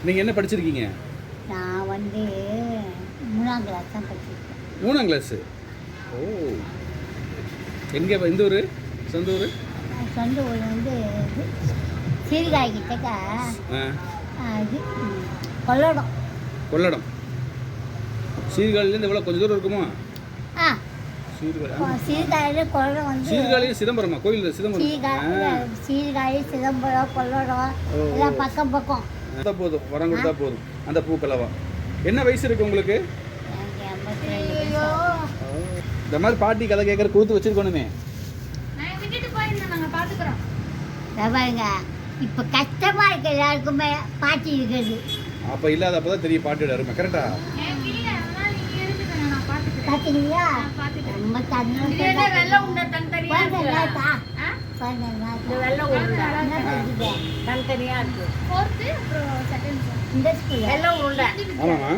நீங்கள் என்ன படிச்சிருக்கீங்க? நான் வந்து 3ஆம் கிளாஸ் தான் படிச்சிருக்கேன். 3ஆம் கிளாஸு. ஓ, எங்கே இந்த ஊர்? சொந்த ஊர்? சொந்த ஊர் வந்து சீர்காழி கிட்டக்க இது கொள்ளடம். கொள்ளடம். சீர்காழிலேருந்து எவ்வளோ கொஞ்சம் தூரம் இருக்குமா? ஆ, சீர்காழியில் கொள்ளடம் வந்து சீர்காழியும் சிதம்பரமா? கோயில் சிதம்பரம். சீர்காழி, சிதம்பரம், கொள்ளடம் எல்லாம் பக்கம் பக்கம். அதான் போதும், வரம் கொடுத்தா போதும். அந்த பூக்கலவா என்ன வயசு இருக்கு உங்களுக்கு? இந்த மாதிரி பாட்டி கதை கேட்கற கொடுத்து வச்சிருக்கணுமே. பாருங்க, இப்போ கஷ்டமா இருக்கு எல்லாருக்குமே பாட்டி இருக்கிறது. அப்போ இல்லாதப்பதான் தெரியும் பாட்டியோட அருமை. கரெக்டா? பார்த்தீங்களா? ரொம்ப தனித்தனியா இருக்கு. இந்த ஸ்கூல்ல ஆமாம்மா.